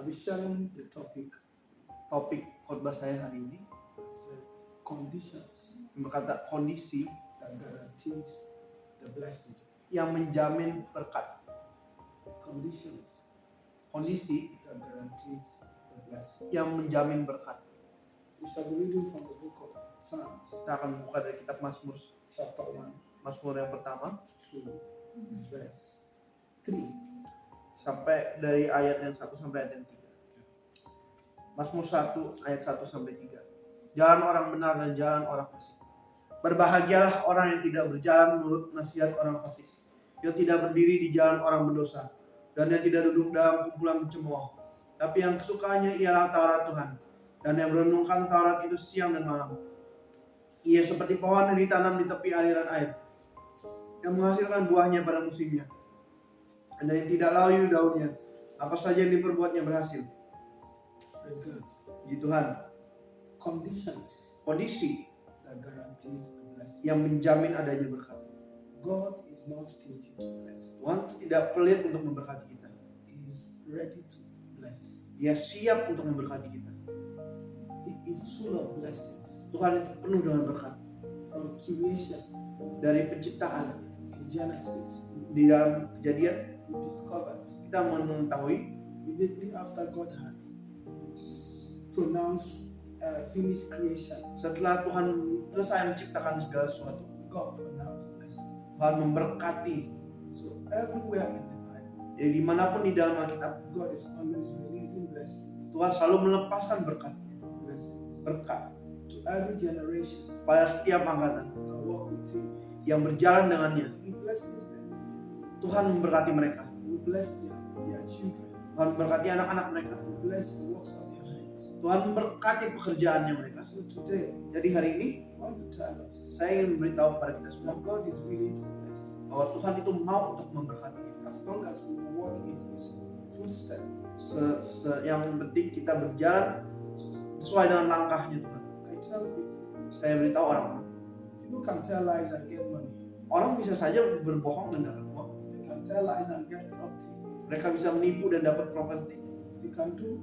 be sharing the topic Topik khotbah saya hari ini as conditions berkata kondisi that guarantees the blessing. yang menjamin berkat. Conditions Kondisi that guarantees the blessing. yang menjamin berkat. We shall be reading from the book of Psalms, Kita akan membuka dari kitab Mazmur, chapter 1 Mazmur yang pertama to verse 3. sampai dari ayat yang 1 sampai ayat yang 3. Mazmur 1 ayat 1 sampai 3. Jalan orang benar dan jalan orang fasik. Berbahagialah orang yang tidak berjalan menurut nasihat orang fasik, yang tidak berdiri di jalan orang berdosa, dan yang tidak duduk dalam kumpulan pencemooh. Tapi yang kesukaannya ialah Taurat Tuhan, dan yang merenungkan Taurat itu siang dan malam. Ia seperti pohon yang ditanam di tepi aliran air, yang menghasilkan buahnya pada musimnya, dan yang tidak layu daunnya. Apa saja yang diperbuatnya berhasil. Praise God. Puji Tuhan. Conditions Kondisi that guarantees the blessing. yang menjamin adanya berkat. God is not stingy to bless. Tuhan itu tidak pelit untuk memberkati kita. He is ready to bless. Dia siap untuk memberkati kita. He is full of blessings. Tuhan itu penuh dengan berkat. From creation Dari penciptaan, in Genesis, di dalam Kejadian we discovered kita mengetahui immediately after God had pronounced finished creation, setelah Tuhan selesai menciptakan segala sesuatu, God pronounced blessing. Tuhan memberkati. So everywhere in the Bible, Jadi dimanapun di dalam Alkitab, God is always releasing blessings, Tuhan selalu melepaskan berkat, blessings berkat to every generation pada setiap angkatan that walk with Him. yang berjalan dengannya. He blesses them. Tuhan memberkati mereka. He will bless their children. Tuhan memberkati anak-anak mereka. He will bless the works of their hands. Tuhan memberkati pekerjaannya mereka. So today, Jadi hari ini I want to tell us saya ingin memberitahu kepada kita semua that God is willing to bless bahwa Tuhan itu mau untuk memberkati kita. as long as we walk in His footsteps. Yang penting kita berjalan sesuai dengan langkahnya Tuhan. I tell people, Saya beritahu orang-orang, people can tell lies and get money. orang bisa saja berbohong dan dapat uang. They can tell lies and get property. Mereka bisa menipu dan dapat properti. They can do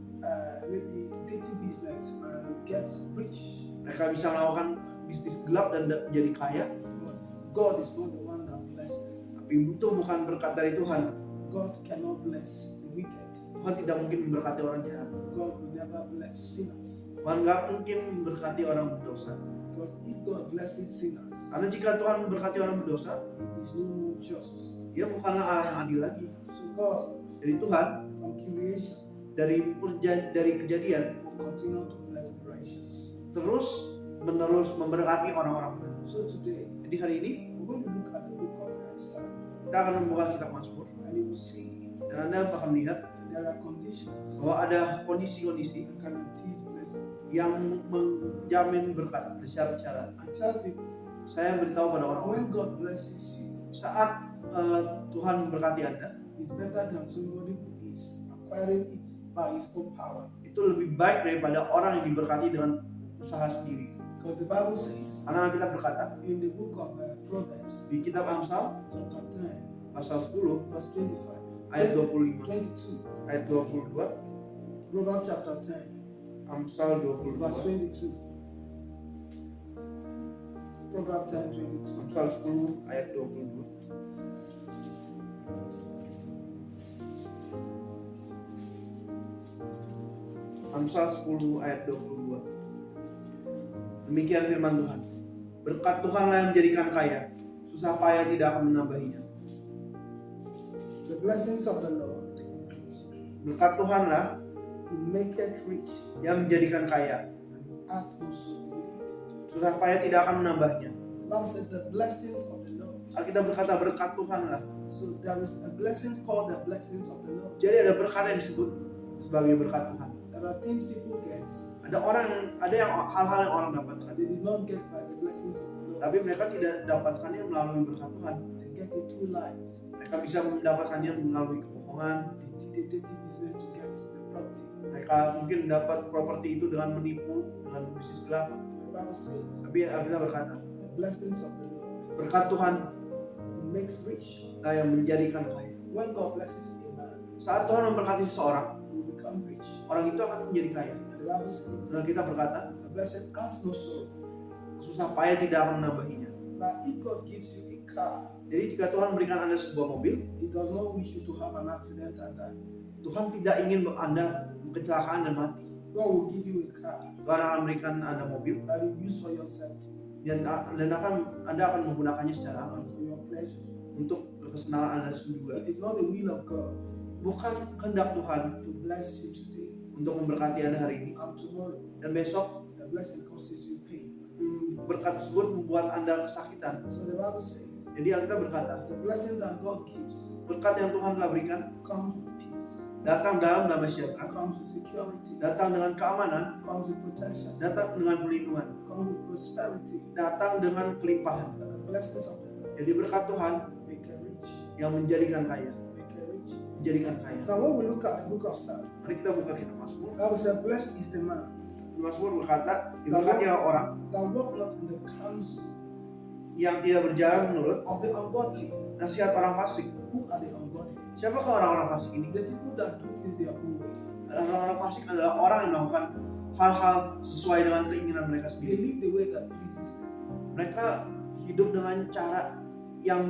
maybe dirty business and get rich. Mereka bisa melakukan bisnis gelap dan menjadi kaya. But God is not the one that blesses them. Tapi itu bukan berkat dari Tuhan. God cannot bless the wicked. Tuhan tidak mungkin memberkati orang jahat. God will never bless sinners. Tuhan nggak mungkin memberkati orang berdosa. Because if God blesses sinners, Karena jika Tuhan memberkati orang berdosa, He is no more just. Dia bukanlah Allah yang adil lagi. So God, Jadi Tuhan from creation, dari kejadian will continue to bless the righteous. terus menerus memberkati orang-orang benar. So today, Jadi hari ini we're going to look at the book of Psalm, kita akan membuka kitab Mazmur and you will see dan Anda akan melihat that there are conditions bahwa ada kondisi-kondisi that guarantees blessing. yang menjamin berkat, ada syarat-syarat. I tell people, Saya beritahu pada orang-orang, when God blesses you, saat Tuhan memberkati Anda, it's better than somebody who is acquiring it by his own power. itu lebih baik daripada orang yang diberkati dengan usaha sendiri. Because the Bible says Karena kita berkata in the book of Proverbs, di kitab Amsal chapter 10, pasal 10 verse 25, ayat 25, 22, ayat 22, Proverbs chapter 10, Amsal verse 22, 22. Proverbs 10, 22. Amsal 10 ayat 22. Amsal 10 ayat 22. Demikian firman Tuhan. Berkat Tuhanlah yang menjadikan kaya, susah payah tidak akan menambahinya. The blessings of the Lord, Berkat Tuhanlah He maketh rich, yang menjadikan kaya, and He adds no sorrow with it. susah payah tidak akan menambahnya. The Bible said the blessings of the Lord. Alkitab berkata berkat Tuhanlah. So there is a blessing called the blessings of the Lord. Jadi ada berkat yang disebut sebagai berkat Tuhan. There are things people get Ada yang hal-hal yang orang dapatkan, that they did not get by the blessings of the Lord. tapi mereka tidak dapatkannya melalui berkat Tuhan. They get it through lies. Mereka bisa mendapatkannya melalui kebohongan. They did a dirty business to get the property. Mereka mungkin mendapat properti itu dengan menipu, dengan bisnis gelap. The Bible says Tapi Alkitab berkata, the blessings of the Lord, berkat Tuhan it makes rich. lah yang menjadikan kaya. When God blesses a man, Saat Tuhan memberkati seseorang, he will become rich. orang itu akan menjadi kaya. And the Bible says, Dan kita berkata, the blessed has no sorrow. susah payah tidak akan menambahinya. Now, if God gives you a car, Jadi jika Tuhan memberikan Anda sebuah mobil, He does not wish you to have an accident and die. Tuhan tidak ingin Anda kecelakaan dan mati. God will give you a car Tuhan akan memberikan Anda mobil that you use for your safety dan Anda akan menggunakannya secara aman and for your pleasure. untuk kesenangan Anda juga. It is not the will of God Bukan kehendak Tuhan to bless you today untuk memberkati Anda hari ini and tomorrow. dan besok The blessing causes you pain. berkat tersebut membuat Anda kesakitan. So the Bible says, Jadi Alkitab berkata, the blessing that God gives berkat yang Tuhan telah berikan comes with peace, datang dalam damai sejahtera, comes with security, datang dengan keamanan, comes with protection, datang dengan perlindungan, comes with prosperity. datang dengan kelimpahan. So the blessings of the Lord Jadi berkat Tuhan make you rich, yang menjadikan kaya, make you rich. menjadikan kaya. Now when we look at the book of Psalm, Mari kita buka kitab Mazmur. the Bible says, blessed is the man Mazmur berkata, diberkatilah orang that walk not in the counsel yang tidak berjalan menurut of the ungodly. nasihat orang fasik. Who are the ungodly? Siapakah orang-orang fasik ini? The people that do things their own way. Orang-orang fasik adalah orang yang melakukan hal-hal sesuai dengan keinginan mereka They sendiri. live the way that pleases them. Mereka hidup dengan cara yang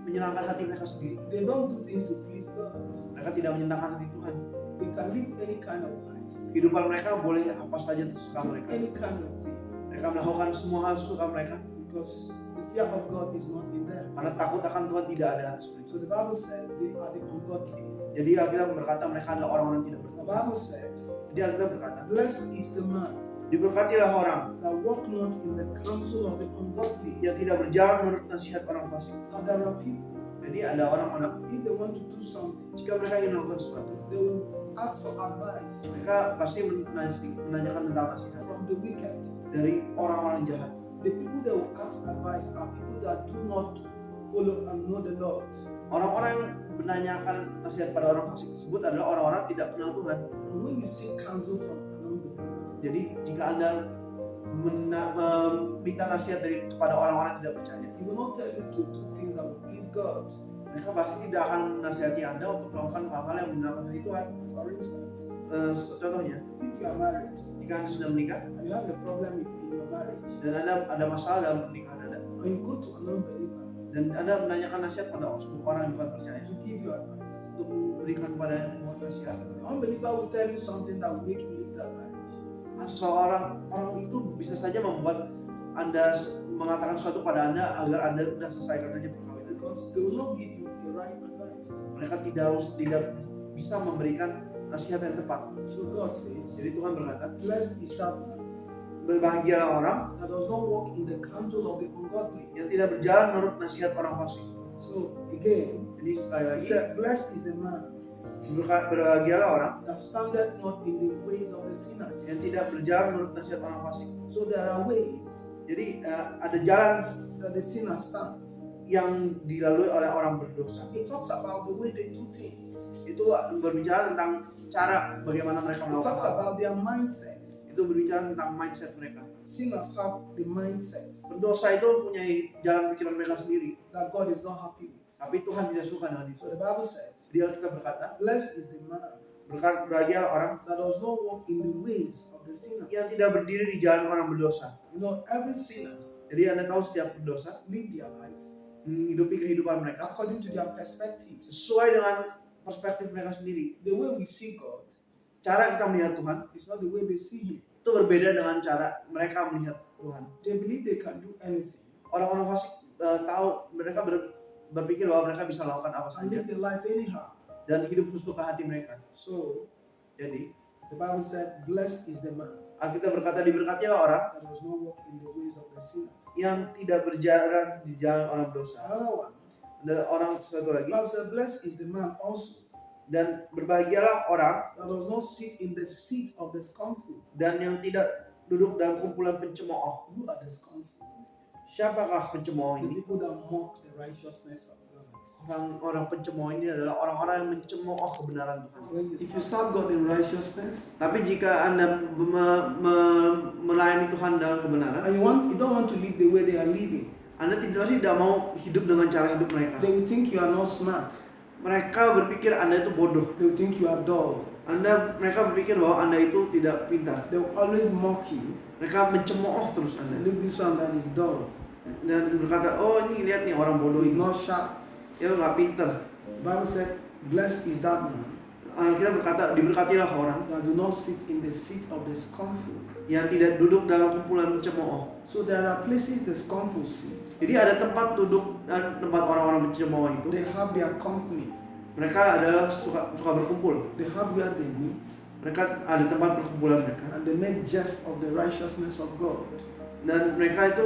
menyenangkan hati mereka sendiri. They don't do things to please God. Mereka tidak menyenangkan hati Tuhan. They can live any kind of life, Kehidupan mereka boleh apa saja tersuka do mereka. any kind of thing, Mereka melakukan semua hal sesuka mereka because the fear of God is not in them. karena takut akan Tuhan tidak ada seperti itu. So the Bible said they are the ungodly. Jadi Alkitab berkata mereka adalah orang-orang yang tidak The bertobat. Bible said, Jadi Alkitab berkata, blessed is the man diberkatilah orang that walk not in the counsel of the ungodly. yang tidak berjalan menurut nasihat orang fasik. And there are people, Jadi ada orang-orang if they want to do something, jika mereka ingin melakukan sesuatu, they will ask for advice mereka pasti menanyakan tentang nasihat from the wicked. dari orang-orang jahat. The people that will ask advice are people that do not follow and know the Lord. Orang-orang yang menanyakan nasihat pada orang fasik tersebut adalah orang-orang yang tidak kenal Tuhan. And when you seek counsel from an unbeliever, Jadi jika Anda meminta nasihat kepada orang-orang yang tidak percaya, he will not tell you to do things that will please God. mereka pasti tidak akan menasihati Anda untuk melakukan hal-hal yang menyenangkan hati Tuhan. For instance, Contohnya, if you are married jika Anda sudah menikah and you have a problem in your marriage, dan Anda ada masalah dalam pernikahan Anda, and you go to an unbeliever dan Anda menanyakan nasihat pada orang yang bukan percaya to give you advice, untuk memberikan kepada nasihat, the unbeliever will tell you something that will make you leave that marriage. seorang orang itu bisa saja membuat Anda mengatakan sesuatu pada Anda agar Anda sudah selesaikan saja perkawinan. Because they will not give you the right advice. Mereka tidak bisa memberikan nasihat yang tepat. So God says, Jadi Tuhan berkata, blessed is that man berbahagialah orang that does not walk in the counsel of the ungodly. yang tidak berjalan menurut nasihat orang fasik. So again, Jadi sekali he lagi, said, blessed is the man berbahagialah orang that standeth not in the ways of the sinners. yang tidak berjalan menurut nasihat orang fasik. So there are ways Jadi ada jalan that the sinners stand. yang dilalui oleh orang berdosa. It talks about the way they do things. Itu berbicara tentang cara bagaimana mereka It melakukan talks hal. about their mindsets. Itu berbicara tentang mindset mereka. Sinners have the mindsets Pendosa itu mempunyai jalan pikiran mereka sendiri, that God is not happy with. tapi Tuhan tidak suka dengan itu. So the Bible said, Dia kita berkata, blessed is the man berbahagialah orang that does not walk in the ways of the sinners. yang tidak berdiri di jalan orang berdosa. You know, every sinner Jadi Anda tahu setiap berdosa live their life menghidupi kehidupan mereka according to their perspectives. sesuai dengan perspektif mereka sendiri. The way we see God Cara kita melihat Tuhan is not the way they see Him. itu berbeda dengan cara mereka melihat Tuhan. They believe they can do anything Orang-orang fasik tahu mereka berpikir bahwa mereka bisa lakukan apa and saja live their life anyhow. dan hidup sesuka hati mereka. So Jadi the Bible said, blessed is the man Alkitab berkata diberkatilah orang that does not walk in the ways of the sinners. yang tidak berjalan di jalan orang berdosa. Another one, Dan orang satu the lagi, Bible said, blessed is the man also dan berbahagialah orang that does not sit in the seat of the scornful. dan yang tidak duduk dalam kumpulan pencemooh. Who are the scornful? Siapakah pencemooh The ini? people that mock the righteousness of God. Orang pencemooh ini adalah orang-orang yang mencemooh kebenaran Tuhan. When you serve God in righteousness Tapi jika Anda melayani Tuhan dalam kebenaran, and you don't want to live the way they are living, Anda tidak mau hidup dengan cara hidup mereka. they will think you are not smart. Mereka berpikir Anda itu bodoh. They will think you are dull. Mereka berpikir bahwa Anda itu tidak pintar. They will always mock you. Mereka mencemooh terus Say, Anda. look, this one that is dull. Dan berkata, oh ini lihat nih orang bodoh He's ini. not sharp. Dia nggak pintar. The Bible said, blessed is that man Kita berkata, diberkatilah orang that do not sit in the seat of the scornful. yang tidak duduk dalam kumpulan pencemooh. So there are places the scornful sit. Jadi ada tempat duduk dan tempat orang-orang pencemooh itu. They have their company. Mereka adalah suka berkumpul. They have where they meet. Mereka ada tempat perkumpulan mereka. And they make jest of the righteousness of God. Dan mereka itu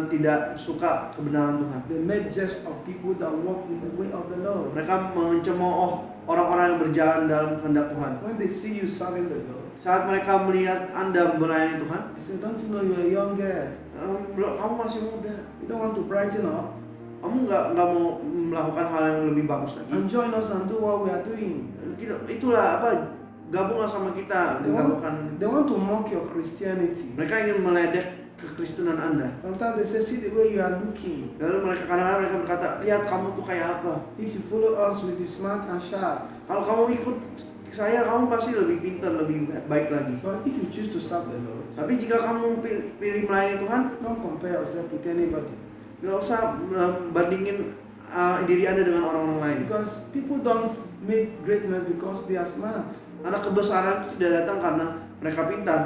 tidak suka kebenaran Tuhan. They make jest of people that walk in the way of the Lord. Mereka mencemooh orang-orang yang berjalan dalam kehendak Tuhan. When they see you serving the Lord, Saat mereka melihat Anda melayani Tuhan, they say, don't you know you're a young girl? kamu masih muda. You don't want to brighten up? Kamu nggak mau melakukan hal yang lebih bagus lagi. And join us and do what we are doing. Itulah apa? Gabunglah sama kita. They want to mock your Christianity. Mereka ingin meledek kekristenan Anda. Sometimes they say, see the way you are looking. Lalu kadang-kadang mereka berkata, lihat kamu tuh kayak apa. If you follow us, we'll be smart and sharp. Kalau kamu ikut saya, kamu pasti lebih pintar, lebih baik lagi. But if you choose to serve the Lord, Tapi jika kamu pilih melayani Tuhan, don't compare yourself with anybody. nggak usah bandingin diri Anda dengan orang-orang lain. Because people don't make greatness because they are smart. Karena kebesaran itu tidak datang karena mereka pintar.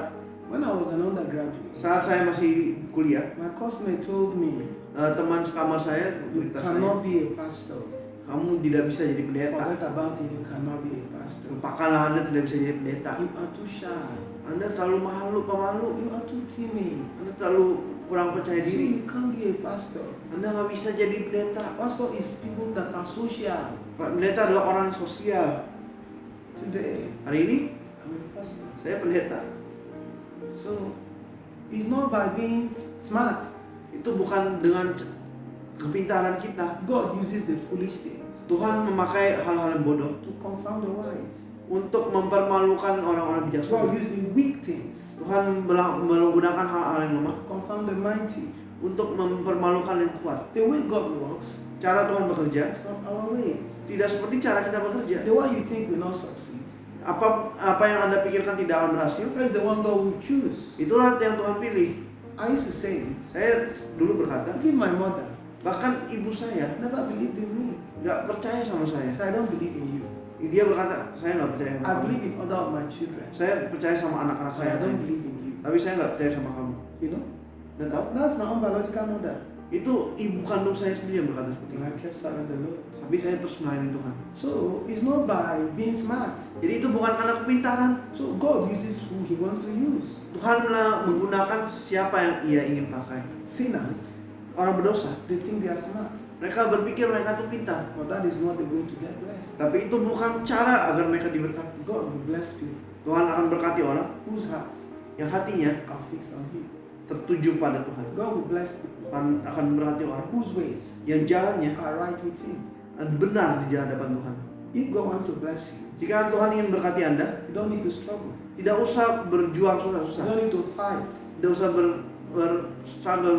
When I was an undergraduate, Saat saya masih kuliah, my classmate told me, teman sekamar saya you berkata, cannot be a pastor. kamu tidak bisa jadi pendeta. Forget about it, you cannot be a pastor. Lupakanlah, Anda tidak bisa jadi pendeta. You are too shy. Anda terlalu pemalu. You are too timid. Anda terlalu kurang percaya So diri. you can't be a pastor. Anda nggak bisa jadi pendeta. Pastor is people that are social. Pendeta adalah orang sosial. Today, Hari ini I'm a pastor. saya pendeta. So, it's not by being smart. Itu bukan dengan kepintaran kita. God uses the foolish things Tuhan memakai hal-hal yang bodoh to confound the wise. untuk mempermalukan orang-orang God bijaksana. uses the weak things Tuhan menggunakan hal-hal yang lemah to confound the mighty. untuk mempermalukan yang kuat. The way God works Cara Tuhan bekerja is not our ways. tidak seperti cara kita bekerja. The one you think will not succeed, Apa yang Anda pikirkan tidak akan berhasil, that is the one God will choose. itulah yang Tuhan pilih. I used to say it. Saya dulu berkata, Even my mother bahkan ibu saya never believed in me. nggak percaya sama saya. So I don't believe in you. Dia berkata, saya nggak percaya sama I kamu. believe in other of my children. Saya percaya sama anak-anak So saya, I don't believe in you. tapi saya nggak percaya sama kamu. You know? Dan tahu, That's my own biological mother. itu ibu kandung saya sendiri yang berkata seperti And itu. I kept serving the Lord. Tapi saya terus melayani Tuhan. So it's not by being smart. Jadi itu bukan karena kepintaran. So God uses who He wants to use. Tuhanlah menggunakan siapa yang Ia ingin pakai. Sinners, Orang berdosa, they think they are smart, mereka berpikir mereka itu pintar. but that is not the way to get blessed. Tapi itu bukan cara agar mereka diberkati. God will bless people Tuhan akan berkati orang whose hearts yang hatinya are fixed on Him. tertuju pada Tuhan. God will bless people Tuhan akan berkati orang whose ways yang jalannya are right with Him. benar di hadapan Tuhan. If God wants to bless you, Jika Tuhan ingin berkati Anda, you don't need to struggle. tidak usah berjuang You susah-susah. don't need to fight. Tidak usah struggle,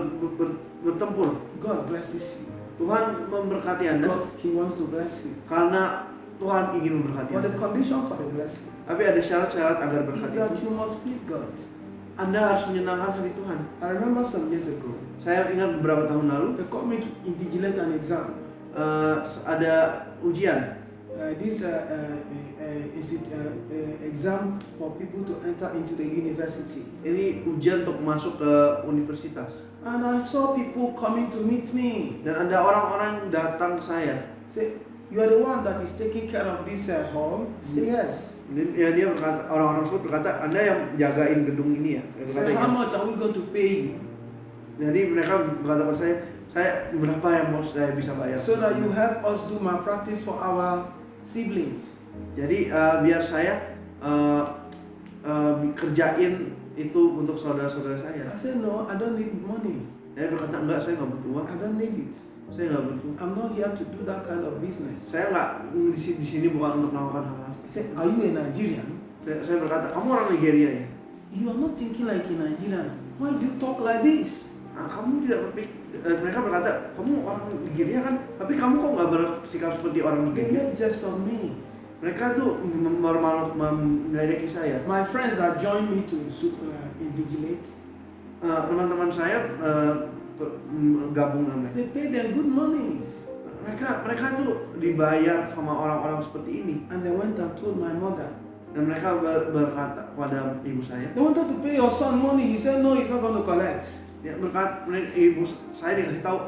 bertempur. God blesses you Tuhan memberkati Anda because He wants to bless you. karena Tuhan ingin memberkati But the Anda. condition for the blessing Tapi ada syarat-syarat agar is berkat that itu. you must please God. Anda harus menyenangkan hati Tuhan. I remember some years ago, Saya ingat beberapa tahun lalu they called me to invigilate an exam. ada ujian. This exam for people to enter into the university. Ini ujian untuk masuk ke universitas. And I saw people coming to meet me. Dan ada orang-orang yang datang ke saya. Say, you are the one that is taking care of this hall? I say, yes. Dia berkata, orang-orang tersebut berkata, Anda yang jagain gedung ini ya? Dia berkata, Say, how "Iya." much are we going to pay you? Jadi mereka berkata pada saya berapa yang mau saya bisa bayar? So that you help us do malpractice for our siblings. Jadi biar saya kerjain itu untuk saudara-saudara saya. I said, no, I don't need money. Saya berkata, enggak, saya nggak butuh uang. I don't need it. Saya nggak butuh. I'm not here to do that kind of business. Saya nggak di sini bukan untuk melakukan hal-hal. I said, are you a Nigerian? Saya berkata, kamu orang Nigeria ya? You are not thinking like a Nigerian. Why do you talk like this? Kamu tidak berpikir. Mereka berkata, kamu orang Nigeria kan? Tapi kamu kok nggak bersikap seperti orang They Nigeria? made jest of me. Mereka tuh meledeki saya. My friends that joined me to invigilate, Teman-teman saya gabung dengan mereka. they pay them good monies. Mereka tuh dibayar sama orang-orang seperti ini. And they went and told my mother. Dan mereka berkata kepada ibu saya. They wanted to pay your son money. He said no, he's not going to collect. Ya, ibu saya dikasih tahu,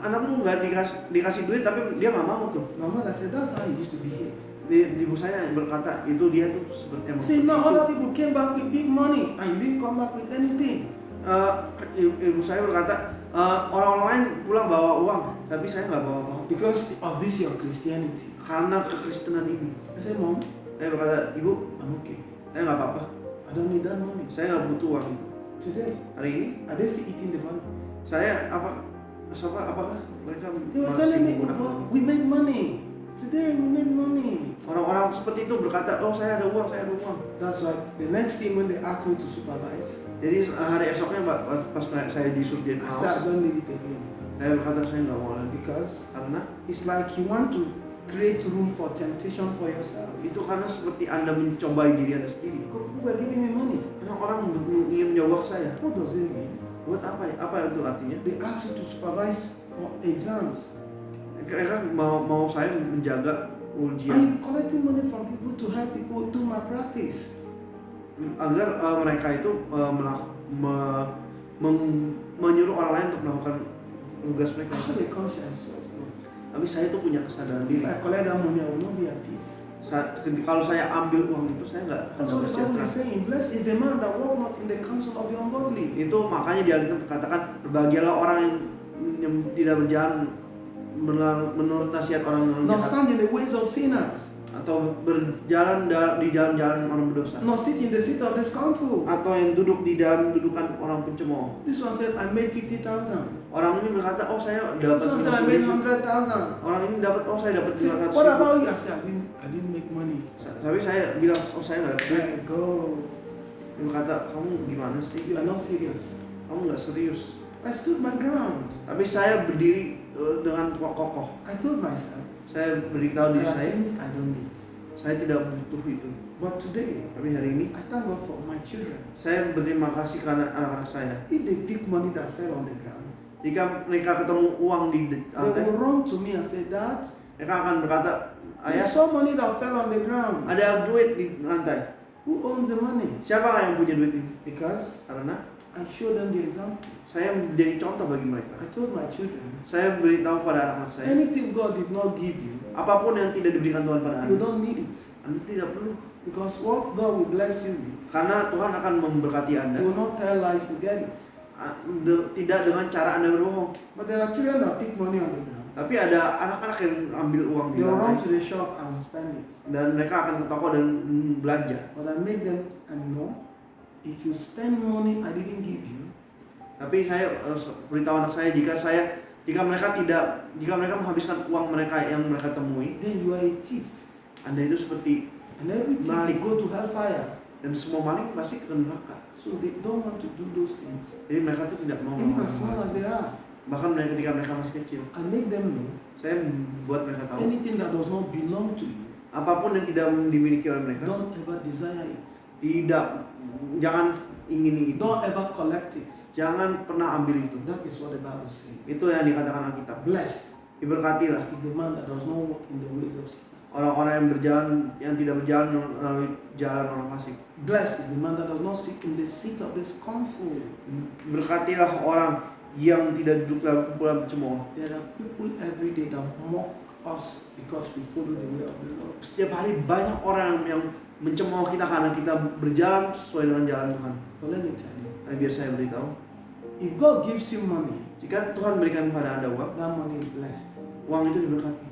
anakmu nggak dikasih duit tapi dia nggak mau tuh. My mother said that's how he used to behave. Ibu saya berkata itu dia tuh seperti emang. See, now other people came back with big money and you didn't come back with anything. Ibu saya berkata orang-orang lain pulang bawa uang, tapi saya nggak bawa apa-apa. Because of this your Christianity. Karena kekristenan ini. I said, Mom, Saya berkata, ibu, I'm okay. saya nggak apa-apa. I don't need that money. Saya nggak butuh uang itu. Today, Hari ini are they still eating the money? saya apakah mereka They were masih telling me, menggunakan oh, uang? we made money. Today we made money. Orang-orang seperti itu berkata, oh saya ada uang. That's why the next thing when they asked me to supervise, Jadi hari esoknya pas saya disuruh jadi I said I pengawas, don't need it again. saya berkata saya nggak mau lagi. Because Karena it's like you want to create room for temptation for yourself. itu karena seperti Anda mencobai diri Anda sendiri. People were giving me money. Karena orang ingin menjawab saya. What does it mean? Buat apa ya? Apa itu artinya? They asked you to supervise for exams. Mereka mau saya menjaga ujian I'm collecting money from people to help people do my practice. agar mereka itu menyuruh orang lain untuk melakukan tugas I mereka. have a conscience towards God. Tapi saya tuh punya kesadaran If diri. I collect that money, I will not be at peace. Kalau saya ambil uang itu saya nggak akan That's what the Bible bersejahtera. is saying. Blessed is the man that walk not in the counsel of the ungodly. Itu makanya di Alkitab berkatakan berbahagialah orang yang tidak berjalan menurut nasihat orang yang Nor jahat, stand in the ways of sinners. atau berjalan di jalan-jalan orang berdosa, Nor sit in the seat of the scornful. atau yang duduk di dalam dudukan orang pencemooh. This one said, I made 50,000. Orang ini berkata, oh saya This dapat one said, I made 50.000. 100,000. Orang ini dapat, oh saya dapat Say, 500.000. what about you? I said, I didn't make money. Tapi saya bilang, oh saya nggak. Let go. Dia berkata, kamu gimana sih? You are not serious. Kamu nggak serius. I stood my ground. Tapi saya berdiri dengan kokoh. I told myself, Saya beritahu there diri are saya, things I don't need. saya tidak butuh itu. But today, Tapi hari ini, I thank God for my children. saya berterima kasih karena anak-anak saya. If they pick money that fell on the ground, Jika mereka ketemu uang di they lantai, will run to me and say, Dad, mereka akan berkata, I ayah, saw money that fell on the ground. ada duit di lantai. Who owns the money? Siapa yang punya duit ini? Because Karena I showed them the example. saya menjadi contoh bagi mereka. I told my children, Saya beritahu pada anak-anak saya, anything God did not give you, apapun yang tidak diberikan Tuhan pada you Anda, don't need it. Anda tidak perlu. Because what God will bless you with, Karena Tuhan akan memberkati Anda. He will not tell lies to get it. Tidak dengan cara Anda berbohong. But there are children that pick money on the ground. Tapi ada anak-anak yang ambil uang di They will run lantai to the shop and spend it. dan mereka akan ke toko dan belanja. But I make them and know, if you spend money I didn't give you, Tapi saya harus beritahu anak saya jika mereka menghabiskan uang mereka yang mereka temui, then you are a thief. Anda itu seperti And every thief Maling. will go to hellfire. dan semua maling pasti ke neraka. So they don't want to do those things. Jadi mereka tuh tidak mau Even as melakukan small hal. as they are. Bahkan ketika mereka masih kecil, I make them know saya buat mereka tahu anything that does not belong to you, apapun yang tidak dimiliki oleh mereka, don't ever desire it. jangan ingini itu, Don't ever collect it. jangan pernah ambil itu. That is what the Bible says. Itu yang dikatakan Alkitab. Blessed Diberkatilah is the man that does not walk in the ways of sinners. orang-orang yang tidak berjalan melalui jalan orang fasik. Blessed is the man that does not sit in the seat of the scornful. Berkatilah orang yang tidak duduk dalam kumpulan pencemooh. There are people every day that mock us because we follow the way of the Lord. Setiap hari banyak orang yang mencemooh kita karena kita berjalan sesuai dengan jalan Tuhan. But let me tell you, Nah, biar saya beritahu, if God gives you money, jika Tuhan berikan kepada Anda uang, that money is blessed. uang itu diberkati.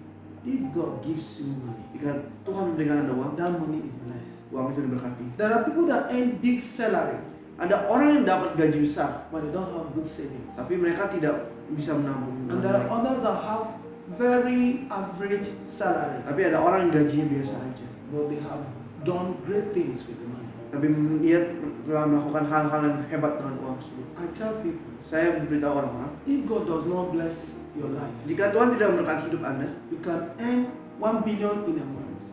If God gives you money, Jika Tuhan memberikan Anda uang, that money is blessed. uang itu diberkati. There are people that earn big salary, Ada orang yang dapat gaji besar, but they don't have good savings. tapi mereka tidak bisa menabung. And there are others that have very average salary, Tapi ada orang yang gajinya biasa aja, but they have done great things with the money. tapi dia telah melakukan hal-hal yang hebat dengan uang tersebut. I tell people, Saya beritahu orang-orang, if God does not bless your life, jika Tuhan tidak memberkati hidup Anda, you can earn 1 billion in a month.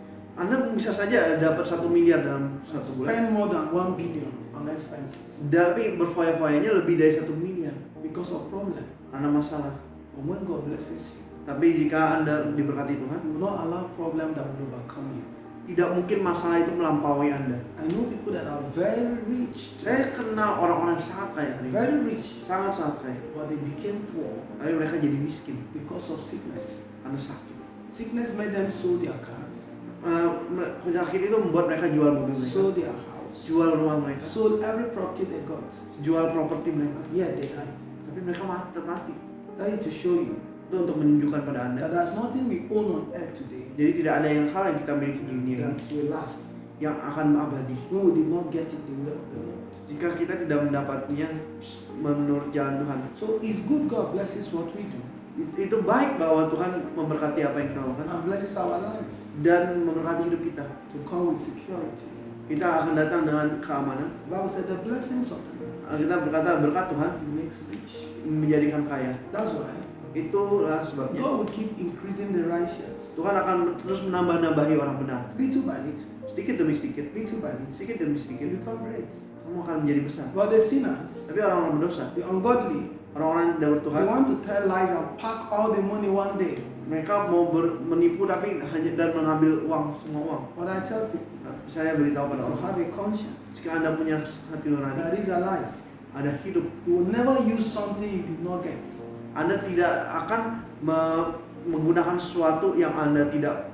Anda bisa saja dapat 1 miliar dalam satu bulan, spend more than 1 billion on expenses tapi berfoya-foyanya lebih dari 1 miliar because of problem. karena masalah. But when God blesses you, Tapi jika Anda diberkati Tuhan, He will not allow problem that will overcome you. tidak mungkin masalah itu melampaui Anda. I know people that are very rich, Saya kenal orang-orang yang sangat kaya hari ini, very rich, sangat kaya, but they became poor tapi mereka jadi miskin because of sickness. karena sakit. Sickness made them sold their cars, Penyakit itu membuat mereka jual mobil mereka, sold their house, jual rumah mereka, sold every property they got. jual properti mereka. Yet they died. Tapi mereka mati. That is to show you Itu untuk menunjukkan pada Anda. that there's nothing we own on earth today Jadi tidak ada hal yang kita miliki di dunia that ini will last yang akan abadi. when we did not get it the way of the Lord. Jika kita tidak mendapatnya menurut jalan Tuhan. So it's good God blesses what we do Itu baik bahwa Tuhan memberkati apa yang kita lakukan and blesses our life dan memberkati hidup kita. to come with security. Kita akan datang dengan keamanan. The Bible said the blessings of the Lord Kita berkata berkat Tuhan makes rich. menjadikan kaya. That's why Itulah sebabnya God will keep increasing the righteous Tuhan akan terus menambah-nambahi orang benar. little by little, Sedikit demi sedikit, little by little. sedikit demi They sedikit, become great. kamu akan menjadi besar. But the sinners, Tapi orang-orang berdosa, the ungodly, orang-orang yang tidak they bertuhan, want to tell lies and pack all the money one day. mereka mau menipu tapi hanya dan mengambil uang, semua uang. But I tell people, Nah, saya beritahu pada you orang, have a conscience jika Anda punya hati nurani, that is alive. ada hidup, You will never use something you did not get. Anda tidak akan menggunakan sesuatu yang Anda tidak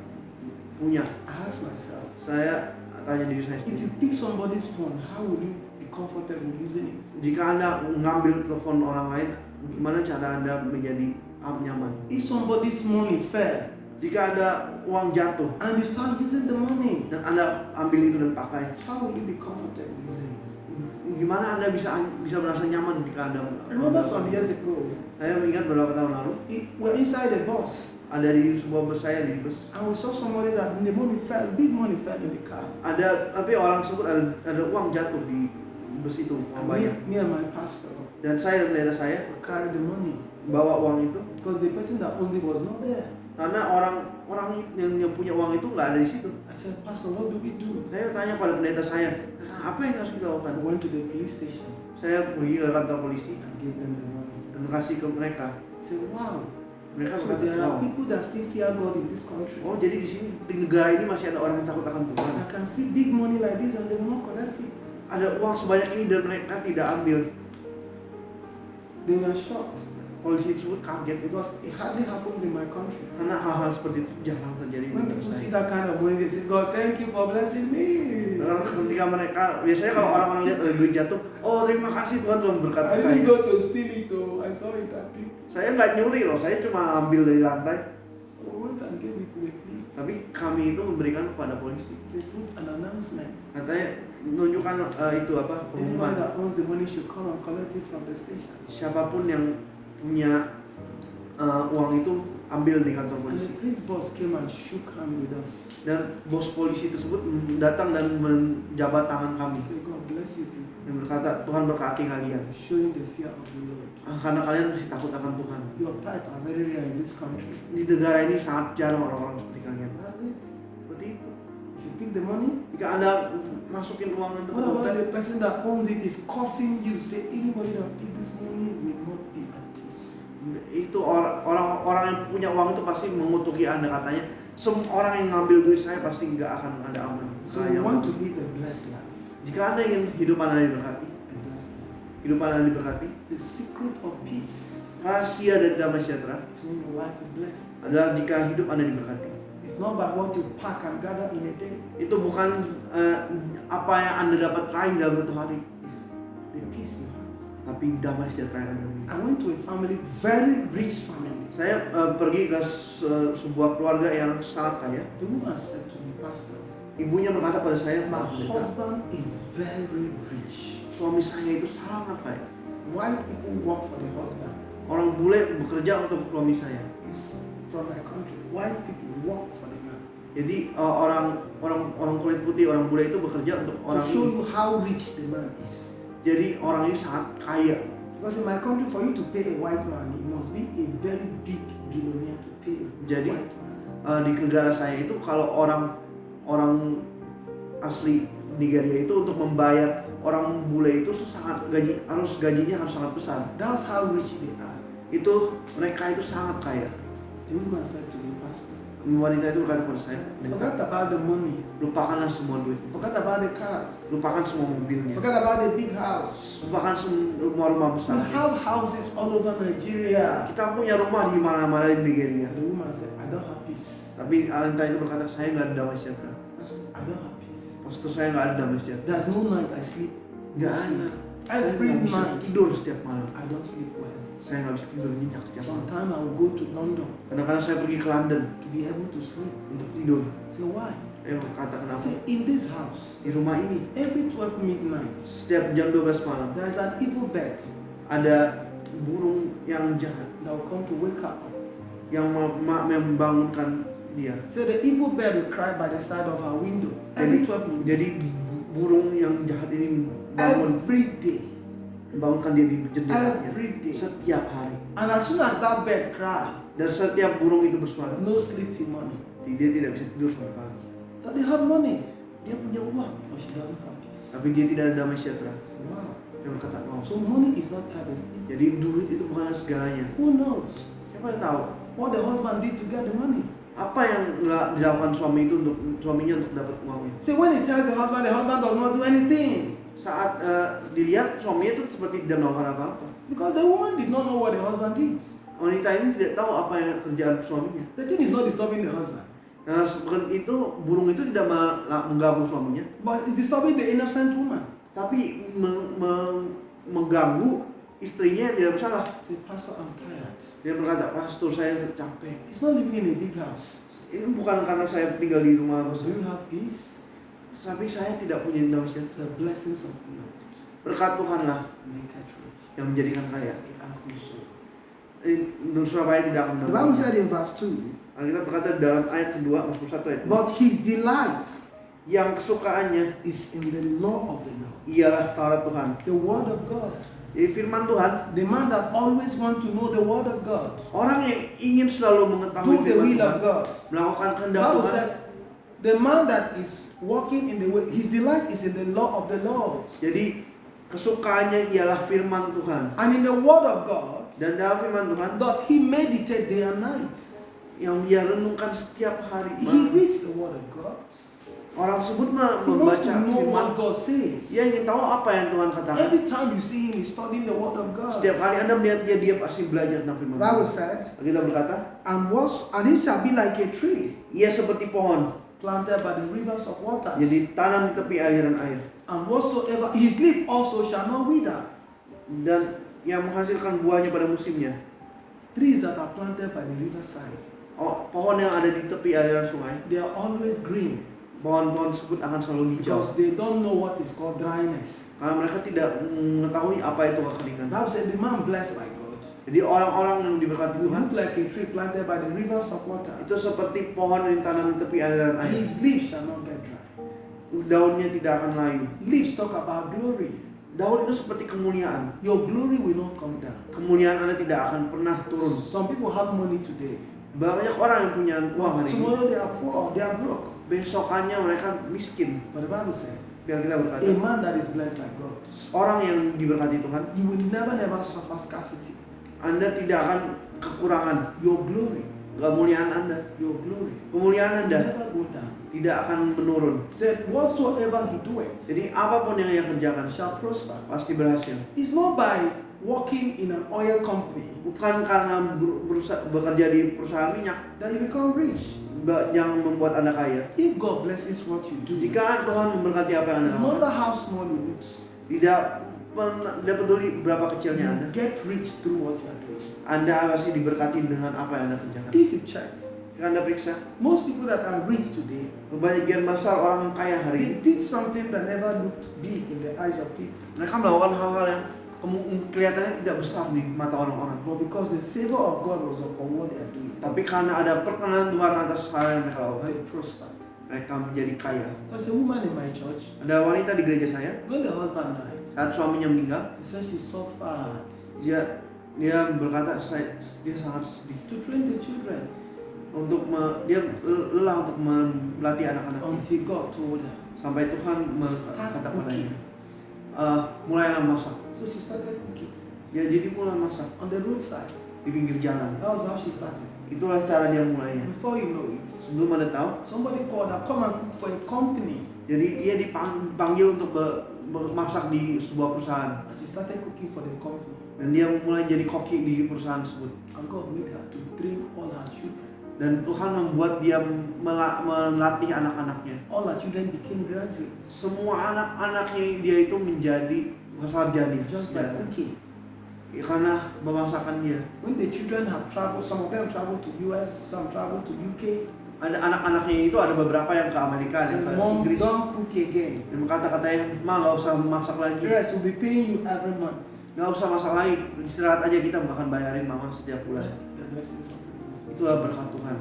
punya. I ask myself, Saya tanya diri saya if you sendiri, pick somebody's phone, how will you be comfortable using it? jika Anda mengambil telepon orang lain, gimana cara Anda menjadi nyaman? If somebody's money fell Jika ada uang jatuh and you start using the money, dan Anda ambil itu dan pakai, how will you be comfortable using it? gimana Anda bisa merasa nyaman jika Anda Remember some years ago, Saya mengingat beberapa tahun lalu we're inside a bus ada di sebuah bus, saya di bus. and we saw somebody that the money fell, big money fell in the car. Tapi orang tersebut ada uang jatuh di bus itu, uang And banyak. me and my pastor Dan saya dan pendeta saya we carried the money bawa uang itu because the person that owned it was not there. karena orang yang punya uang itu nggak ada di situ. I said, Pastor, what do we do? Saya tanya pada pendeta saya, apa yang harus kita I lakukan? went to the police station Saya pergi ke kantor polisi and gave them the money. dan kasih ke mereka. I said, wow. Mereka So berkata, there are wow. people that still fear God in this country. Oh, jadi di sini di negara ini masih ada orang yang takut akan Tuhan. I can see big money like this and they will not collect it. Ada uang sebanyak ini dan mereka tidak ambil. They were shocked Polisi tersebut kaget because it hardly happens in my country. karena hal-hal seperti itu jarang terjadi di When negara people see saya. that kind of money, they say, God, thank you for blessing me. Karena ketika mereka biasanya kalau orang-orang lihat ada duit jatuh, oh terima kasih Tuhan telah memberkati I saya. didn't go to steal it though. I saw it at people. Saya nggak nyuri loh, saya cuma ambil dari lantai. I went and gave it to the police. Tapi kami itu memberikan kepada polisi. They put an announcement. Katanya menunjukkan itu apa Anybody pengumuman. that owns the money should come and collect it from the station. Siapapun yang punya uang itu ambil di kantor And polisi. the police boss came and shook hand with us. Dan bos polisi tersebut datang dan menjabat tangan kami. He said, God bless you people. Yang berkata, Tuhan berkati kalian. Showing the fear of the Lord. Karena kalian masih takut akan Tuhan. Your tithe are very rare in this country. Di negara ini sangat jarang orang-orang seperti kalian. That's it. Seperti itu. If you pick the money, Jika Anda masukin uang untuk what about dompet, the person that owns it is cursing you? Say anybody that pick this money will not be at peace. itu orang yang punya uang itu pasti mengutuki Anda, katanya semua orang yang ngambil duit saya pasti nggak akan ada aman. So Nggak you nyaman. want to live a blessed life. Jika Anda ingin hidup Anda diberkati, A blessed life. hidup Anda diberkati, The secret of peace rahasia dari damai sejahtera is when your life is blessed. adalah jika hidup Anda diberkati. It's not by what you pack and gather in a day. Itu bukan apa yang Anda dapat raih dalam satu hari, It's the peace you have. tapi damai sejahtera yang Anda miliki. I went to a family, very rich family. Saya pergi ke sebuah keluarga yang sangat kaya. The woman said to me, Pastor, Ibunya berkata pada saya, my "Pak pendeta, husband is very rich. suami saya itu sangat kaya. White people work for the husband. Orang bule bekerja untuk suami saya. It's from my country. White people work for the man. Jadi orang kulit putih, orang bule itu bekerja untuk To orang show ini. you how rich the man is. Jadi orang ini sangat kaya. Because in my country, for you to pay a white man, you must be a very big billionaire to pay a Jadi, white man. Di negara saya itu kalau orang orang asli Nigeria itu untuk membayar orang bule itu sangat gajinya harus sangat besar. That's how rich they are. Itu mereka itu sangat kaya. The woman said to me, Pastor, Wanita itu berkata kepada saya, forget about the money, lupakanlah semua duit, forget about the cars, lupakan semua mobilnya, forget about the big house. lupakan semua rumah We besar. have houses all over Nigeria. Kita punya rumah di mana-mana di Nigeria. The woman said, I don't have peace. Tapi wanita itu berkata, saya nggak ada damai sejahtera. Pastor, I don't have peace. Pastor, saya nggak ada damai sejahtera. There's no night I sleep. Nggak ada. Saya Every nggak bisa night tidur setiap malam. I don't sleep well. Saya nggak bisa tidur nyenyak setiap malam. Sometimes I will go to London Kadang-kadang saya pergi ke London to be able to sleep. untuk tidur. Say why? Saya berkata kenapa? Say in this house, Di rumah ini every 12 midnight, setiap jam 12 malam there is an evil bird ada burung yang jahat that will come to wake her up. yang membangunkan dia. So the evil bird will cry by the side of her window every 12 midnight. Jadi burung yang jahat ini Every day. bangunkan dia di jendelanya Every day. setiap hari. And as soon as that bird cry, Dan setiap burung itu bersuara, no sleep till morning. dia tidak bisa tidur sampai pagi. But they have money, Dia punya uang, but she doesn't have peace. tapi dia tidak ada damai sejahtera. So, wow. Dia berkata, "Wow." So money is not everything. Jadi duit itu bukanlah segalanya. Who knows Siapa yang tahu what the husband did to get the money? apa yang dilakukan suami itu untuk suaminya untuk dapat uangnya? See, when he tells the husband does not do anything. Saat dilihat suaminya itu seperti tidak melakukan apa-apa. Because the woman did not know what the husband did. Wanita ini tidak tahu apa yang kerjaan suaminya. The thing is not disturbing the husband, Nah, itu burung itu tidak mengganggu suaminya, but it's disturbing the innocent woman. tapi mengganggu istrinya yang tidak bersalah. Say, Pastor, I'm tired. Dia berkata, "Pastor, saya capek. It's not living in a big house. Ini bukan karena saya tinggal di rumah Do besar, you have peace? tapi saya tidak punya damai sejahtera." The blessings of the Lord Berkat Tuhanlah make us rich. yang menjadikan kaya. It asks me so. Surabaya tidak akan The Bible menambah. said in verse 2, Kita berkata dalam ayat kedua, Mazmur 1 ayat 2, but his delight yang kesukaannya is in the law of the Lord, ialah Taurat Tuhan. the word of God. Jadi firman Tuhan, The man that always want to know the word of God, orang yang ingin selalu mengetahui do the firman will of Tuhan, God. melakukan kehendak Bible Tuhan. said, the man that is walking in the way, his delight is in the law of the Lord. Jadi kesukaannya ialah firman Tuhan. And in the word of God, Dan dalam firman Tuhan that he meditate day and night. yang dia renungkan setiap hari. He reads the word of God. Orang tersebut He wants membaca to know firman. what God says. Dia ingin tahu apa yang Tuhan katakan. Every time you see him, he's studying the word of God. Setiap kali Anda melihat dia pasti belajar tentang firman Bible Tuhan. says, Kita berkata, and he shall be like a tree ia seperti pohon, planted by the rivers of waters. jadi tanam di tepi aliran air, And whatsoever his leaf also shall not wither. dan yang menghasilkan buahnya pada musimnya. Trees that are planted by the riverside, Pohon yang ada di tepi aliran sungai, they are always green pohon-pohon tersebut akan selalu hijau. because they don't know what is called dryness. Karena mereka tidak mengetahui apa itu kekeringan. Bible said the man blessed by God Jadi orang-orang yang diberkati will Tuhan look like a tree planted by the rivers of water. itu seperti pohon yang ditanam di tepi aliran air. His leaves shall not get dry. Daunnya tidak akan layu. Leaves talk about glory. Daun itu seperti kemuliaan. Your glory will not come down. Kemuliaan Anda tidak akan pernah turun. Some people have money today. Banyak orang yang punya uang hari ini. Tomorrow they are poor, they are broke. Besokannya mereka miskin. But the Bible says, Biar kita berkata, a man that is blessed by God, orang yang diberkati Tuhan, you will never suffer scarcity. Anda tidak akan kekurangan. Your glory, Kemuliaan Anda, your glory, kemuliaan will Anda never go down. tidak akan menurun. Said, whatsoever he doeth Jadi apapun yang ia kerjakan shall prosper. pasti berhasil. It's not by working in an oil company Bukan karena bekerja di perusahaan minyak that you become rich. yang membuat Anda kaya. If God blesses what you do, Jika Tuhan memberkati apa yang Anda no matter lakukan, how small it looks, tidak peduli berapa kecilnya Anda, you get rich through what you are doing. Anda pasti diberkati dengan apa yang Anda kerjakan. If you check, Jika Anda periksa, most people that are rich today, kebanyakan besar orang yang kaya hari they ini, did something that never looked big in the eyes of people. mereka melakukan hal-hal yang kelihatannya tidak besar di mata orang-orang. But because the favor of God was upon what they are doing, Tapi karena ada perkenan Tuhan atas hal yang mereka lakukan, they prospered. mereka menjadi kaya. There's a woman in my church, Ada wanita di gereja saya, when the husband died, saat suaminya meninggal, she said she suffered dia berkata dia sangat sedih to train the children. dia lelah untuk melatih anak-anak. until God told her, Sampai Tuhan start berkata cooking. padanya, mulailah masak. So she started cooking Ya jadi mulai masak on the roadside. di pinggir jalan. That was how she started. Itulah cara dia mulainya. Before you know it, Sebelum ada tahu, somebody called her, come and cook for a company. jadi dia dipanggil untuk masak di sebuah perusahaan. And she started cooking for the company. Dan dia mulai jadi koki di perusahaan tersebut. And God made her to train all her children. Dan Tuhan membuat dia melatih anak-anaknya. All her children became graduates Semua anak-anaknya dia itu menjadi sarjana. just by cooking. Ya, karena pemasakan dia. When the children had traveled, some of them traveled to US, some traveled to UK. Ada anak-anaknya itu ada beberapa yang ke Amerika, So, yang ke mom, Inggris. don't cook again. Dan kata-katanya, "Ma, nggak usah masak lagi. The rest will be paying you every month. Nggak usah masak lagi. Istirahat aja, kita akan bayarin mama setiap bulan." That is the blessings of the Lord. Itulah berkat Tuhan.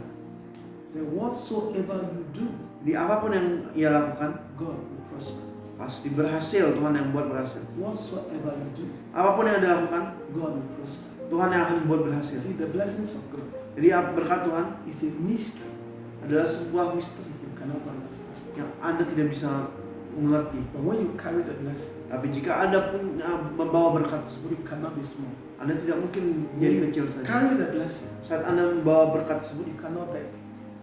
So whatsoever you do, Di apapun yang ia lakukan, God will prosper. pasti berhasil. Tuhan yang buat berhasil. Whatsoever you do, Apapun yang dilakukan, God will prosper. Tuhan yang akan buat berhasil. See, the blessings of God Jadi berkat Tuhan is a mystery adalah sebuah misteri you cannot understand. yang Anda tidak bisa mengerti. But when you carry the blessing, Tapi jika Anda pun membawa berkat tersebut, it cannot be small. Anda tidak mungkin When jadi you kecil saja. carry the blessing, Saat Anda membawa berkat tersebut, you cannot beg.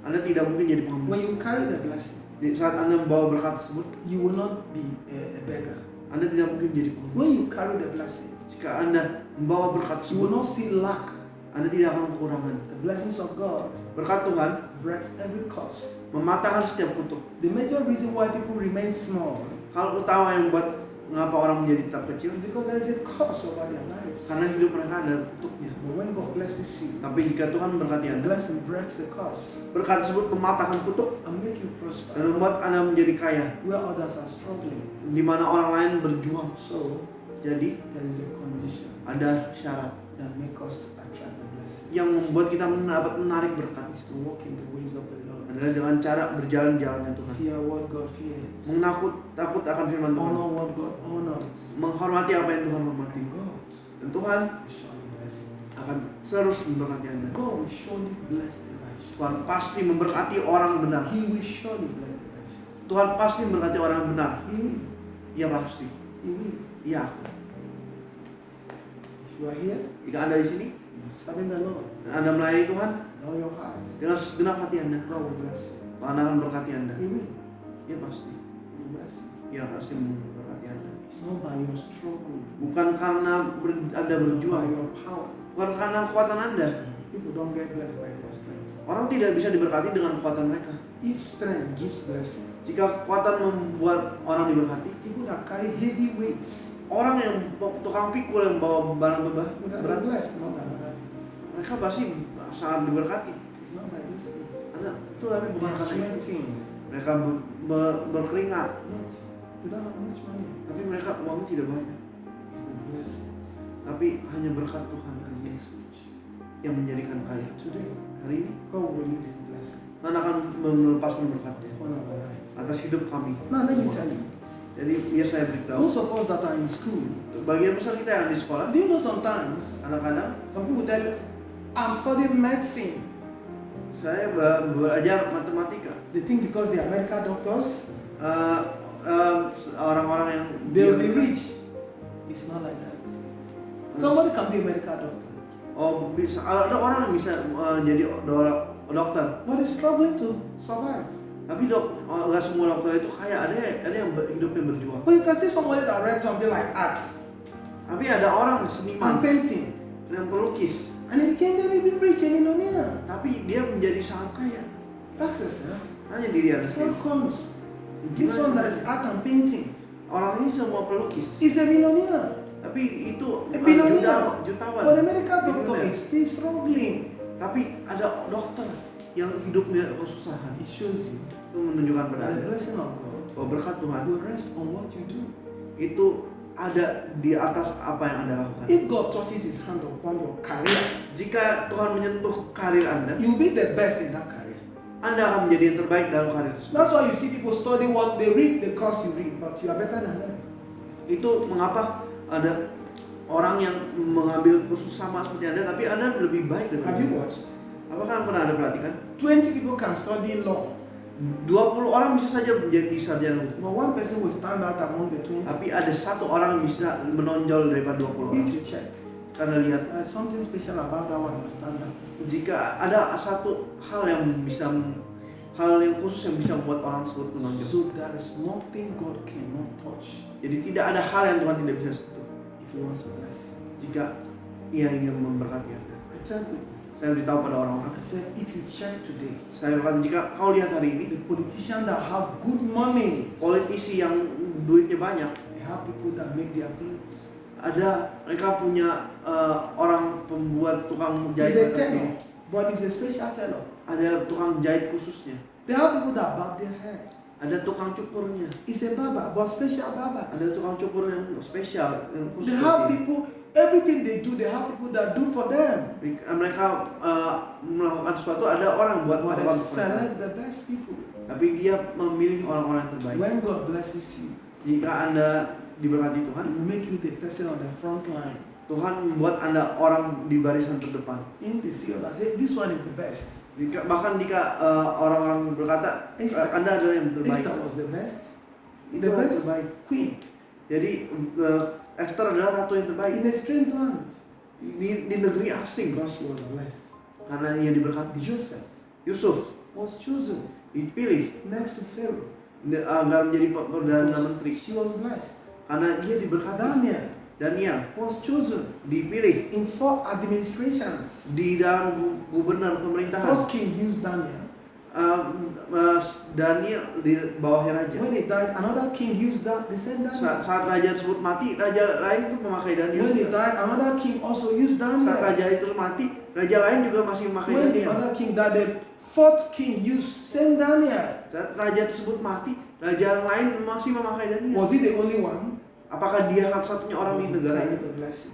Anda tidak mungkin jadi When pengemis. you carry the blessing, Saat Anda membawa berkat tersebut, you will not be a beggar. Anda tidak mungkin jadi When pengemis. you carry the blessing, Jika Anda membawa berkat you will tersebut, not see lack. Anda tidak akan kekurangan. The blessings of God Berkat Tuhan breaks every curse. mematahkan setiap kutuk. The major reason why people remain small Hal utama yang membuat mengapa orang menjadi tetap kecil, is because there is a curse over their lives. karena hidup mereka ada kutuknya. But when God blesses you, Tapi jika Tuhan memberkati the Anda, blessing breaks the curse berkat tersebut mematahkan kutuk and make you prosper dan membuat Anda menjadi kaya, where others are struggling. di mana orang lain berjuang. So Jadi there is a condition ada syarat that make us to attract the blessing. yang membuat kita dapat menarik berkat, Is to walk in the ways of the Lord. adalah dengan cara berjalan jalannya Tuhan. Fear what God fears. Takut akan firman Tuhan, Honor what God honors. menghormati apa yang Tuhan hormati. And God Dan Tuhan will surely bless you. akan terus memberkati Anda. God will surely bless the righteous. Tuhan pasti memberkati orang benar. He will surely bless the righteous. Tuhan pasti memberkati orang benar. He will. Ya pasti. He will. Ya. If you are here, Jika Anda di sini you are serving the Lord dan Anda melayani Tuhan with all your heart. dengan segenap hati Anda, God will bless you. Tuhan akan memberkati Anda. He will. Ya pasti. He will bless you. Ya pasti memberkati Anda. It's not by your struggle, Bukan karena Anda not by berjuang, your power. bukan karena kekuatan Anda. People don't get blessed by their strength. Orang tidak bisa diberkati dengan kekuatan mereka. If strength gives blessing, Jika kekuatan membuat orang diberkati, people that carry heavy weights orang yang tukang pikul yang bawa barang would have berat, been blessed more than other people. mereka pasti sangat diberkati. It's not by those things. Itu tapi They bukan are karena itu. sweating, Mereka berkeringat, yet they don't have much money. tapi mereka uangnya tidak banyak. It's the blessings Tapi hanya berkat Tuhan that makes rich. yang menjadikan kaya. Today, Hari ini God will release His blessing Tuhan akan melepaskan berkatnya upon our life. atas hidup kami. Now, let me tell you, Jadi biar saya beritahu, most of us that are in school, bagian besar kita yang di sekolah, do you know sometimes kadang-kadang some people tell you, I'm studying medicine. saya belajar matematika. They think because they are medical doctors, Orang-orang yang they'll be rich. It's not like that. Somebody can be a medical doctor, bisa ada orang yang bisa jadi dokter, but is struggling to survive. tapi nggak semua dokter itu kaya. Ada yang hidupnya berjuang. But you can see somebody that read something like art Tapi ada orang and seniman painting, dan pelukis, and he became very rich and millionaire. tapi dia menjadi sangat kaya. Ask yourself, Hanya diri Anda how sendiri. comes this one that is art and painting Orang ini semua pelukis, is a millionaire? tapi itu A billionaire. jutawan. But a medical doctor Billionaire. is still struggling. Tapi ada dokter yang hidupnya kesusahan. It shows you Itu menunjukkan pada that the Anda blessing of God bahwa berkat Tuhan will rest on what you do. itu ada di atas apa yang Anda lakukan. If God touches His hand upon your career, Jika Tuhan menyentuh karir Anda, you'll be the best in that career. Anda akan menjadi yang terbaik dalam karir tersebut. That's why you see people study what they read, the course you read, but you are better than them. Itu mengapa ada orang yang mengambil kursus sama seperti Anda, tapi Anda lebih baik Have daripada you dia. watched? Apakah pernah Anda perhatikan? 20 people can study law, 20 orang bisa saja menjadi sarjana hukum. but one person will stand out among the 20. Tapi ada satu orang yang bisa menonjol daripada 20 orang. If you check, Karena lihat, there's something special about that one that stand out. jika ada satu hal yang khusus yang bisa membuat orang tersebut menonjol. So there is nothing God cannot touch Jadi tidak ada hal yang Tuhan tidak bisa sentuh if He wants to bless you. jika Ia ingin memberkati Anda. I tell people, Saya beritahu pada orang-orang, I said, if you check today, saya berkata jika kau lihat hari ini, the politicians that have good money, politisi yang duitnya banyak, they have people that make their clothes. mereka punya orang pembuat tukang It's a jahit tailor, but it's a special tailor. ada tukang jahit khususnya, They have people that barb their hair. ada tukang cukurnya, It's a barber, but special barbers. ada tukang cukur yang spesial yang khusus. They have buat dia. people, everything they do, they have people that do for them. Mereka melakukan sesuatu, ada orang buat But they melakukan select the best people. tapi dia memilih orang-orang yang terbaik. When God blesses you, Jika Anda diberkati Tuhan, He will make you the person on the front line. Tuhan membuat Anda orang di barisan terdepan. In the sea, I say, this one is the best. Bahkan jika orang-orang berkata Anda adalah yang terbaik, Esther was the best. itu The yang best terbaik. queen Jadi Esther adalah ratu yang terbaik in a strange land. di negeri asing Because she was blessed. karena ia diberkati. Joseph Yusuf was chosen dipilih next to Pharaoh. agar menjadi perdana menteri She was blessed. karena dia diberkati. Daniel was chosen dipilih in 4 administrations. di dalam gubernur pemerintahan. First king used Daniel. Daniel di bawahnya raja. When he died, another king used that the same Daniel. Saat raja tersebut mati, raja lain itu memakai Daniel. When he died, another king also used Saat Daniel. raja itu mati, raja lain juga masih memakai When the Daniel. other king died, the 4th king used same Daniel. Saat raja tersebut mati, raja lain masih memakai Daniel. Was he the only one? Apakah dia satu-satunya orang di negara ini? The blessing.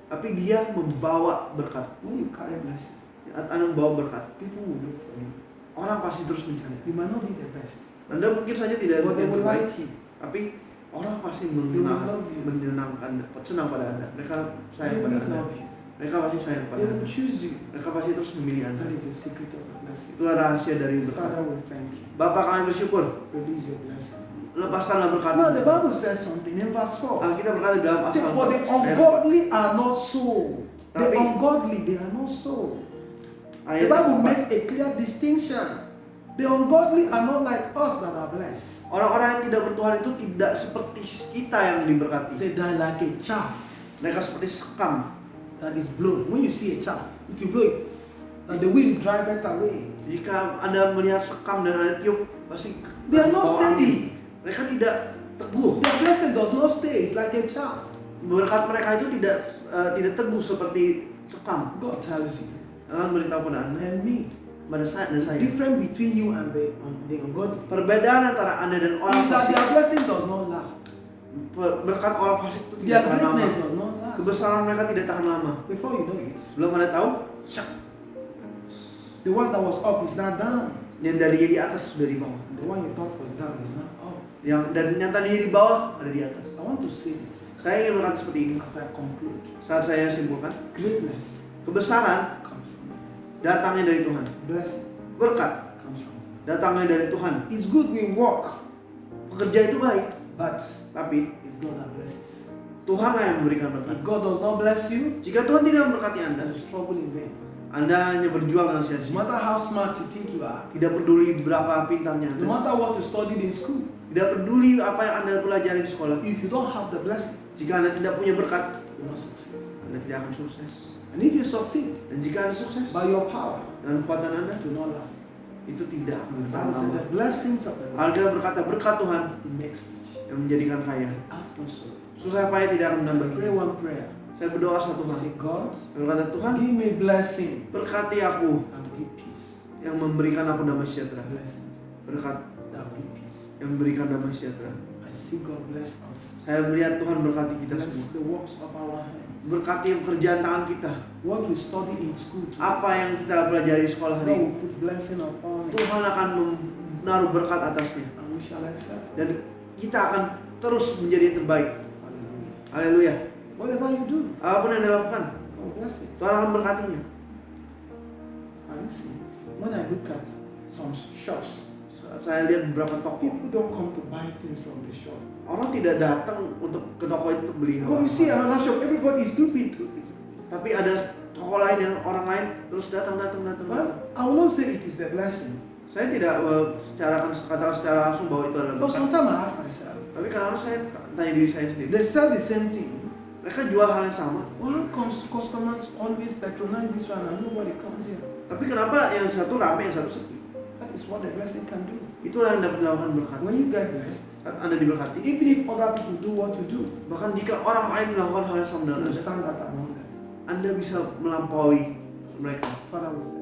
Tapi dia membawa berkat. When you carry blessing, Anda membawa berkat, people will look for you. orang pasti terus mencari. You might not be the best, Anda mungkin saja tidak but they yang will terbaik, like you. tapi orang pasti will love you. menyenangkan, senang pada Anda. Mereka They sayang pada will Anda. love you. Mereka pasti sayang pada They Anda. will choose you. Mereka pasti terus memilih Anda. That is the secret of the blessing. Itulah rahasia dari berkat. Father, we thank you. Bapak, kami bersyukur. Release your blessing. Lepaskanlah berkat. Now the Bible says something in verse 4. Kita berkata dalam Say, asal. for the ungodly are not so. The Tapi- ungodly, they are not so. The Ayat Bible 4. makes a clear distinction. The ungodly are not like us that are blessed. Orang-orang yang tidak bertuhan itu tidak seperti kita yang diberkati. Say, they're like a chaff Mereka seperti sekam. that is blown. When you see a chaff, if you blow it, the wind drive it away. Jika Anda melihat sekam dan Anda tiup, pasti They are not bawa angin. steady. Mereka tidak teguh. Their blessing does not stay. It's like a chaff. Berkat mereka itu tidak teguh seperti sekam. God tells you Akan beritahu pada Anda, and me. pada saya dan saya. Difference between you and the ungodly Perbedaan antara Anda dan orang is that fasik. their blessing does not last. Berkat orang fasik itu Their tidak tahan lama. greatness does not last. Kebesaran mereka tidak tahan lama. Before you know it, Belum Anda tahu, the one that was up is now down. yang dari di atas sudah di bawah. And the one you thought was down is now up. Dan yang tadi di bawah ada di atas. I want to say this Saya ingin berkata seperti ini. as I conclude. Saat saya simpulkan, Greatness kebesaran comes from God. datangnya dari Tuhan. Blessing Berkat comes from God. datangnya dari Tuhan. It's good we walk, Pekerja itu baik, but tapi it's God that blesses. Tuhanlah yang memberikan berkat. If God does not bless you, Jika Tuhan tidak memberkati Anda, then you struggle in vain. Anda hanya berjuang dengan No sia-sia. matter how smart you think you are, Tidak peduli berapa pintarnya no Anda. matter what you studied in school, Tidak peduli apa yang Anda pelajari di sekolah. if you don't have the blessing, Jika Anda tidak punya berkat, you will not succeed. Anda tidak akan sukses. And if you succeed Dan jika Anda sukses by your power, dengan kekuatan Anda, it will not last. itu tidak akan The bertahan Bible says lama. the blessings of the Lord Alkitab berkata, berkat Tuhan it makes rich. yang menjadikan kaya. Ask no sorrow. Susah payah tidak akan menambah Pray hidup. one prayer. Saya berdoa satu hal. Say, God, Saya berkata, Tuhan, give me blessing berkati aku and give peace. yang memberikan aku damai sejahtera. Blessing Berkat that give peace. yang memberikan damai sejahtera. I see God bless us. Saya melihat Tuhan berkati kita Bless semua. the works of our hands. Berkati pekerjaan tangan kita. What we study in school today, Apa yang kita pelajari di sekolah hari God ini, will put blessing upon it Tuhan akan menaruh berkat atasnya. and we shall excel. Dan kita akan terus menjadi yang terbaik. Hallelujah. Haleluya. Whatever you do, Apapun yang dilakukan, God will bless it. Tuhan akan berkatinya. Have you seen? When I look at some shops, Saya lihat beberapa toko, people don't come to buy things from the shop. orang tidak datang untuk ke toko itu untuk beli But you see another shop, everybody is stupid. tapi ada toko lain yang orang lain terus datang. Well, I will not say it is the blessing. Saya tidak katakan secara langsung bahwa itu adalah But berkat. sometimes I ask myself, Tapi kadang-kadang saya tanya diri saya sendiri, they sell the same thing. mereka jual hal yang sama, Why comes customers always patronize this one and nobody comes here? tapi kenapa yang satu rame, yang satu sepi? That is what the blessing can do. Itulah yang dapat dilakukan berkat. When you get blessed, Saat Anda diberkati, even if other people do what you do, bahkan jika orang lain melakukan hal yang sama dengan you Anda, stand out among them. Anda bisa melampaui mereka. Father, we